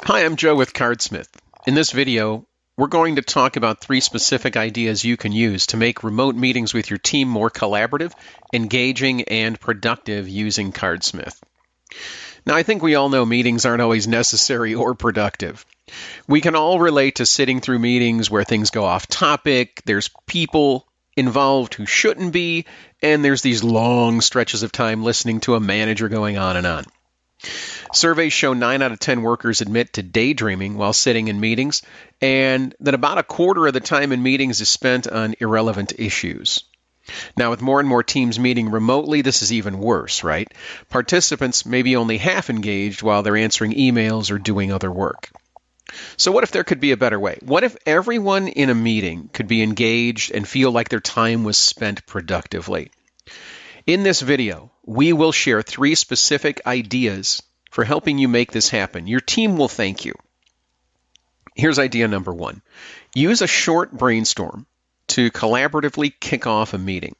Hi, I'm Joe with Cardsmith. In this video, we're going to talk about 3 specific ideas you can use to make remote meetings with your team more collaborative, engaging, and productive using Cardsmith. Now, I think we all know meetings aren't always necessary or productive. We can all relate to sitting through meetings where things go off topic, there's people involved who shouldn't be, and there's these long stretches of time listening to a manager going on and on. Surveys show 9 out of 10 workers admit to daydreaming while sitting in meetings, and that about a quarter of the time in meetings is spent on irrelevant issues. Now, with more and more teams meeting remotely, this is even worse, right? Participants may be only half engaged while they're answering emails or doing other work. So what if there could be a better way? What if everyone in a meeting could be engaged and feel like their time was spent productively? In this video, we will share 3 specific ideas for helping you make this happen. Your team will thank you. Here's idea number 1. Use a short brainstorm to collaboratively kick off a meeting.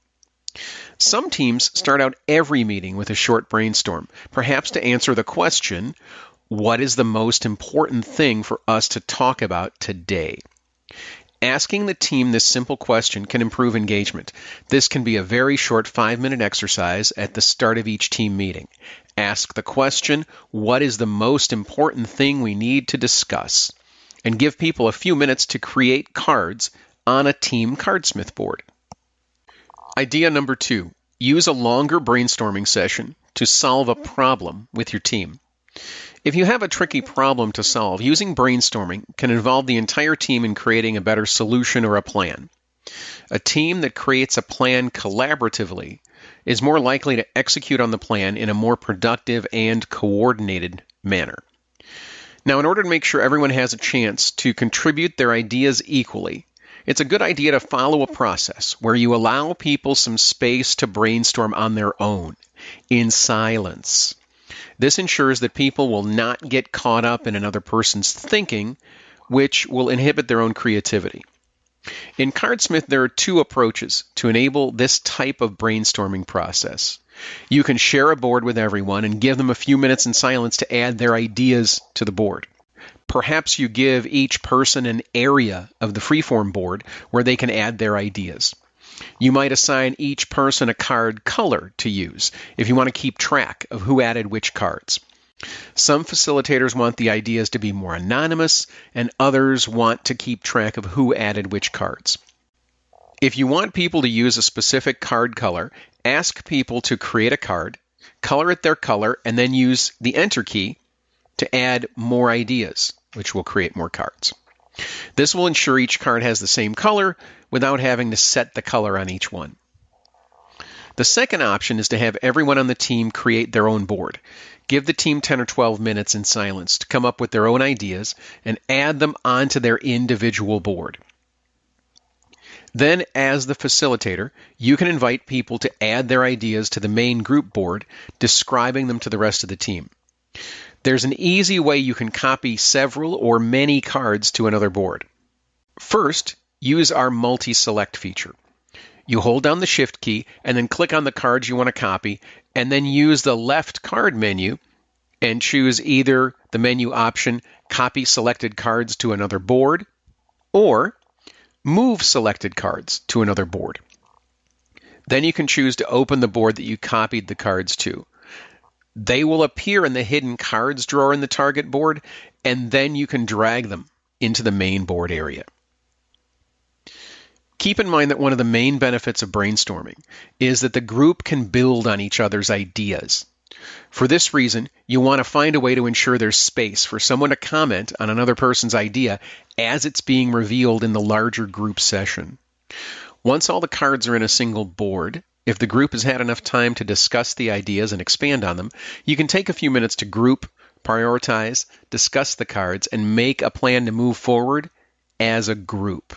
Some teams start out every meeting with a short brainstorm, perhaps to answer the question, what is the most important thing for us to talk about today? Asking the team this simple question can improve engagement. This can be a very short 5-minute exercise at the start of each team meeting. Ask the question, what is the most important thing we need to discuss? And give people a few minutes to create cards on a team Cardsmith board. Idea number 2, use a longer brainstorming session to solve a problem with your team. If you have a tricky problem to solve, using brainstorming can involve the entire team in creating a better solution or a plan. A team that creates a plan collaboratively is more likely to execute on the plan in a more productive and coordinated manner. Now, in order to make sure everyone has a chance to contribute their ideas equally, it's a good idea to follow a process where you allow people some space to brainstorm on their own, in silence. This ensures that people will not get caught up in another person's thinking, which will inhibit their own creativity. In Cardsmith, there are 2 approaches to enable this type of brainstorming process. You can share a board with everyone and give them a few minutes in silence to add their ideas to the board. Perhaps you give each person an area of the freeform board where they can add their ideas. You might assign each person a card color to use if you want to keep track of who added which cards. Some facilitators want the ideas to be more anonymous, and others want to keep track of who added which cards. If you want people to use a specific card color, ask people to create a card, color it their color, and then use the Enter key to add more ideas, which will create more cards. This will ensure each card has the same color without having to set the color on each one. The second option is to have everyone on the team create their own board. Give the team 10 or 12 minutes in silence to come up with their own ideas and add them onto their individual board. Then, as the facilitator, you can invite people to add their ideas to the main group board, describing them to the rest of the team. There's an easy way you can copy several or many cards to another board. First, use our multi-select feature. You hold down the Shift key and then click on the cards you want to copy, and then use the left card menu and choose either the menu option Copy Selected Cards to Another Board or Move Selected Cards to Another Board. Then you can choose to open the board that you copied the cards to. They will appear in the hidden cards drawer in the target board, and then you can drag them into the main board area. Keep in mind that one of the main benefits of brainstorming is that the group can build on each other's ideas. For this reason, you want to find a way to ensure there's space for someone to comment on another person's idea as it's being revealed in the larger group session. Once all the cards are in a single board, if the group has had enough time to discuss the ideas and expand on them, you can take a few minutes to group, prioritize, discuss the cards, and make a plan to move forward as a group.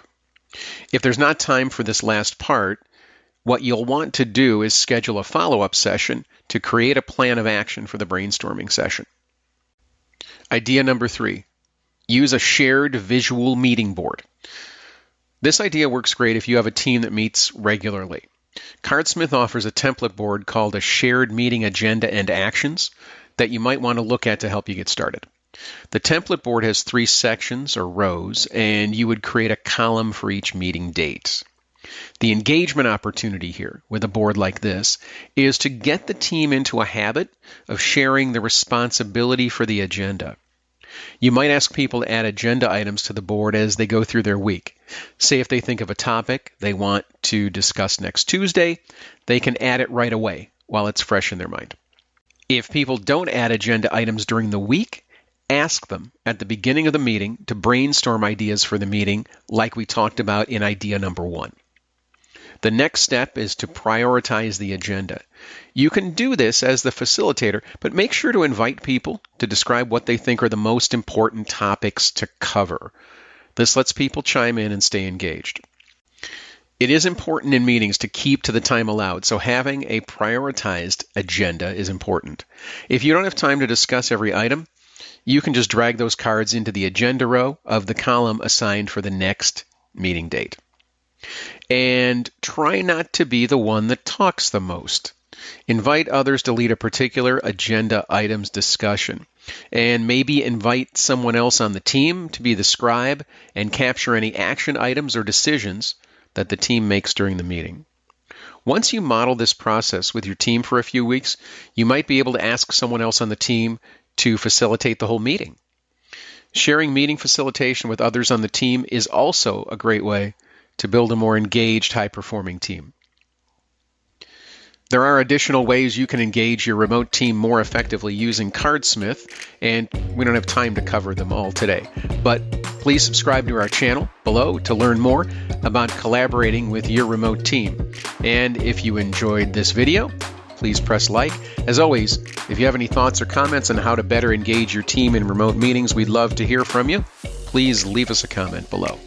If there's not time for this last part, what you'll want to do is schedule a follow-up session to create a plan of action for the brainstorming session. Idea number 3, use a shared visual meeting board. This idea works great if you have a team that meets regularly. Cardsmith offers a template board called a shared meeting agenda and actions that you might want to look at to help you get started. The template board has 3 sections or rows, and you would create a column for each meeting date. The engagement opportunity here with a board like this is to get the team into a habit of sharing the responsibility for the agenda. You might ask people to add agenda items to the board as they go through their week. Say if they think of a topic they want to discuss next Tuesday, they can add it right away while it's fresh in their mind. If people don't add agenda items during the week, ask them at the beginning of the meeting to brainstorm ideas for the meeting like we talked about in idea number 1. The next step is to prioritize the agenda. You can do this as the facilitator, but make sure to invite people to describe what they think are the most important topics to cover. This lets people chime in and stay engaged. It is important in meetings to keep to the time allowed, so having a prioritized agenda is important. If you don't have time to discuss every item, you can just drag those cards into the agenda row of the column assigned for the next meeting date. And try not to be the one that talks the most. Invite others to lead a particular agenda items discussion. And maybe invite someone else on the team to be the scribe and capture any action items or decisions that the team makes during the meeting. Once you model this process with your team for a few weeks, you might be able to ask someone else on the team to facilitate the whole meeting. Sharing meeting facilitation with others on the team is also a great way to build a more engaged, high-performing team. There are additional ways you can engage your remote team more effectively using Cardsmith, and we don't have time to cover them all today. But please subscribe to our channel below to learn more about collaborating with your remote team. And if you enjoyed this video, please press like. As always, if you have any thoughts or comments on how to better engage your team in remote meetings, we'd love to hear from you. Please leave us a comment below.